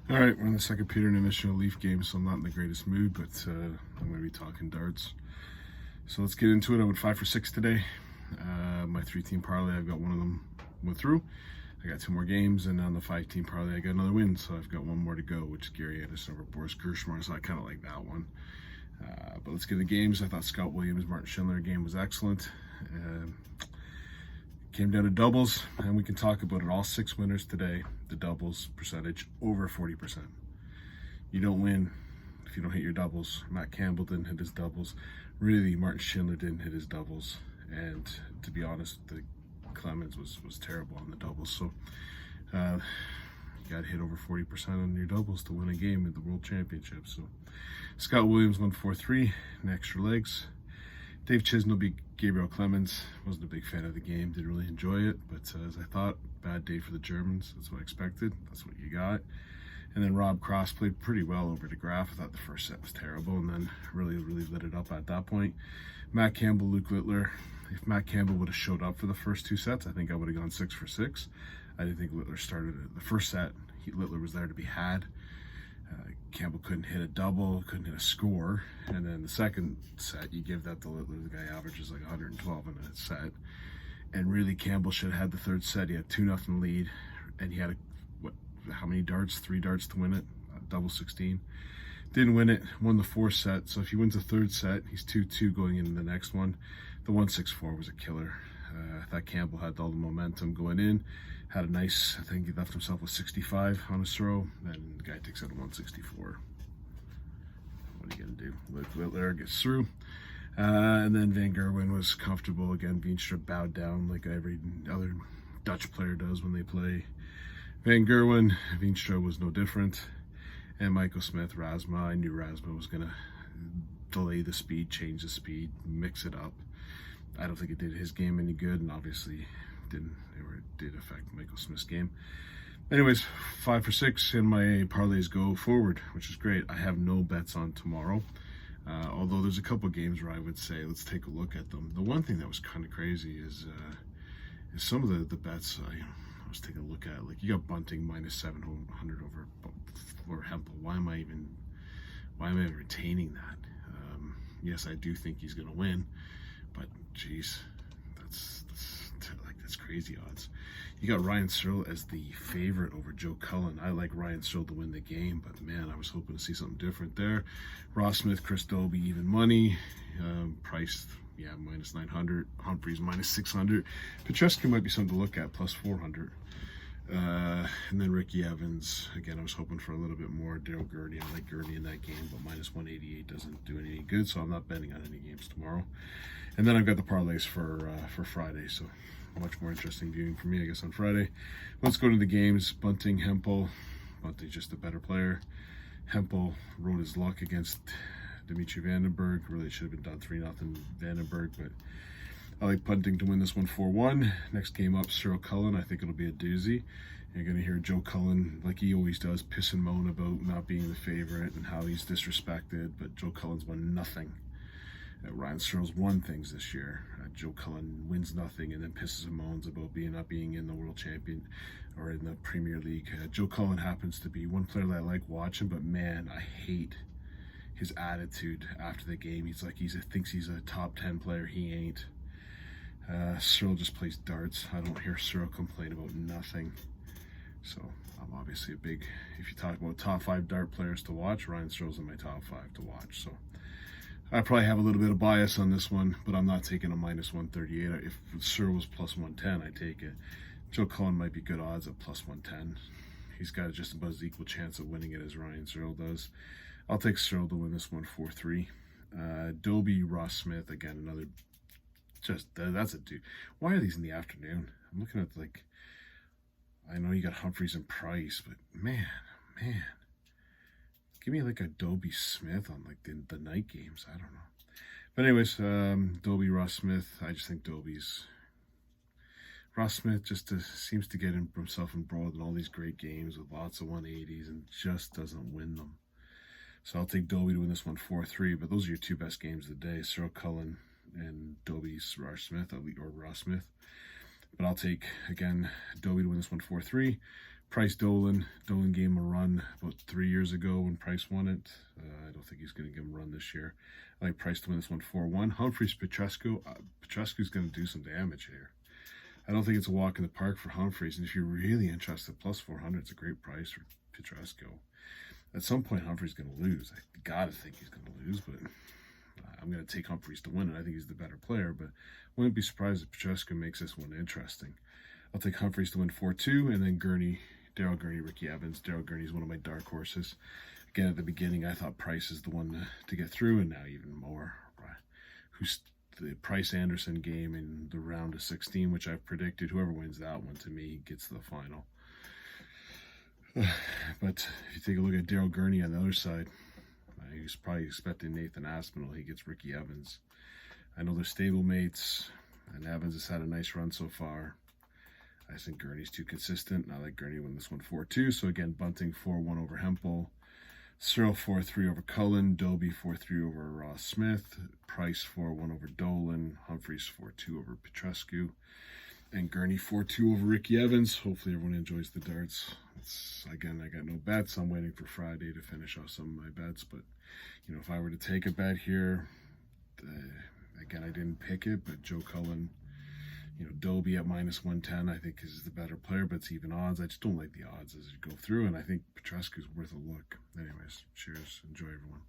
All right, we're in the second Peter International Leaf game, so I'm not in the greatest mood, but I'm going to be talking darts. So let's get into it. I went 5 for 6 today. My 3-team parlay, I've got one of them went through. I got 2 more games, and on the 5-team parlay, I got another win. So I've got one more to go, which is Gary Anderson over Boris Gershmar. So I kind of like that one. But let's get the games. I thought Scott Williams, Martin Schindler game was excellent. Came down to doubles, and we can talk about it. All 6 winners today, the doubles percentage over 40%. You don't win if you don't hit your doubles. Matt Campbell didn't hit his doubles. Really, Martin Schindler didn't hit his doubles. And to be honest, the Clemens was terrible on the doubles. So you got to hit over 40% on your doubles to win a game at the World Championship. So Scott Williams won 4-3 in extra legs. Dave Chisnell beat Gabriel Clemens. Wasn't a big fan of the game. Didn't really enjoy it. But as I thought, bad day for the Germans. That's what I expected. That's what you got. And then Rob Cross played pretty well over de Graaf. I thought the first set was terrible, and then really lit it up at that point. Matt Campbell, Luke Littler. If Matt Campbell would have showed up for the first 2 sets, I think I would have gone 6 for 6. I didn't think Littler started it. The first set, Littler was there to be had. Campbell couldn't hit a double, couldn't hit a score. And then the second set, you give that to Littler. The guy averages like 112 in a set. And really, Campbell should have had the third set. He had 2-0 lead, and he had how many darts? 3 darts to win it. Double 16. Didn't win it. Won the 4th set. So if he wins the 3rd set, he's 2-2 going into the next one. The 1-6-4 was a killer. I thought Campbell had all the momentum going in. Had a nice, I think he left himself with 65 on his throw. Then the guy takes out a 164. What are you going to do? Littler gets through. And then Van Gerwen was comfortable. Again, Veenstra bowed down like every other Dutch player does when they play. Van Gerwen, Veenstra was no different. And Michael Smith, Rasma. I knew Rasma was going to delay the speed, change the speed, mix it up. I don't think it did his game any good, and obviously did affect Michael Smith's game. Anyways, 5 for 6, and my parlays go forward, which is great. I have no bets on tomorrow, although there's a couple games where I would say let's take a look at them. The one thing that was kind of crazy is some of the bets I was taking a look at. Like you got Bunting minus 700 over Hempel. Why am I even retaining that? Yes, I do think he's going to win, but geez, that's crazy odds. You got Ryan Searle as the favorite over Joe Cullen. I like Ryan Searle to win the game, but man, I was hoping to see something different there. Ross Smith, Chris Dobie, even money. Priced, yeah, minus 900. Humphreys, minus 600. Petrescu might be something to look at, plus 400. And then Ricky Evans. Again, I was hoping for a little bit more. Daryl Gurney, I like Gurney in that game, but minus 188 doesn't do any good, so I'm not betting on any games tomorrow. And then I've got the parlays for Friday, so much more interesting viewing for me, I guess, on Friday. Let's go to the games. Bunting, Hempel. Bunting's just a better player. Hempel rode his luck against Dimitri Vandenberg. Really, it should have been done 3-0 Vandenberg, but I like Bunting to win this one 4-1. Next game up, Cyril Cullen. I think it'll be a doozy. You're going to hear Joe Cullen, like he always does, piss and moan about not being the favorite and how he's disrespected, but Joe Cullen's won nothing. Ryan Searle's won things this year. Joe Cullen wins nothing and then pisses and moans about not being in the World Champion or in the Premier League. Joe Cullen happens to be one player that I like watching, but man, I hate his attitude after the game. He's like thinks he's a top 10 player. He ain't. Searle just plays darts. I don't hear Searle complain about nothing. So I'm obviously if you talk about top 5 dart players to watch, Ryan Searle's in my top 5 to watch. So I probably have a little bit of bias on this one, but I'm not taking a minus 138. If Searle was plus 110, I take it. Joe Cullen might be good odds at plus 110. He's got just about as equal chance of winning it as Ryan Searle does. I'll take Searle to win this one 4-3. Dobie, Ross Smith, again, another, that's a dude. Why are these in the afternoon? I'm looking at, like, I know you got Humphreys and Price, but man. Give me like a Dobie Smith on like the night games. I don't know. But anyways, Dobie, Ross Smith. I just think Ross Smith just seems to get himself embroiled in all these great games with lots of 180s and just doesn't win them. So I'll take Dobie to win this one 4-3. But those are your 2 best games of the day: Cyril Cullen and Dobie's Ross Smith, or Ross Smith. But I'll take, again, Dobie to win this one 4-3. Price Dolan. Dolan gave him a run about 3 years ago when Price won it. I don't think he's going to give him a run this year. I like Price to win this one 4-1. Humphreys Petrescu. Petrescu's going to do some damage here. I don't think it's a walk in the park for Humphreys. And if you're really interested, plus 400 is a great price for Petrescu. At some point, Humphreys going to lose. I got to think he's going to lose, but I'm going to take Humphreys to win it. I think he's the better player, but wouldn't be surprised if Petrescu makes this one interesting. I'll take Humphreys to win 4-2, and then Daryl Gurney, Ricky Evans. Daryl Gurney is one of my dark horses. Again, at the beginning, I thought Price is the one to get through, and now even more. Who's the Price Anderson game in the round of 16, which I've predicted. Whoever wins that one, to me, gets to the final. But if you take a look at Daryl Gurney on the other side, he's probably expecting Nathan Aspinall. He gets Ricky Evans. I know they're stablemates, and Evans has had a nice run so far. I think Gurney's too consistent, and I like Gurney win this one 4-2. So again, Bunting 4-1 over Hempel, Searle 4-3 over Cullen, Doby 4-3 over Ross Smith, Price 4-1 over Dolan, Humphreys 4-2 over Petrescu, and Gurney 4-2 over Ricky Evans. Hopefully everyone enjoys the darts. Again, I got no bets. I'm waiting for Friday to finish off some of my bets, but if I were to take a bet here, again, I didn't pick it, but Joe Cullen, Doby at -110, I think is the better player, but it's even odds. I just don't like the odds as you go through, and I think Petrescu's worth a look. Anyways, cheers. Enjoy, everyone.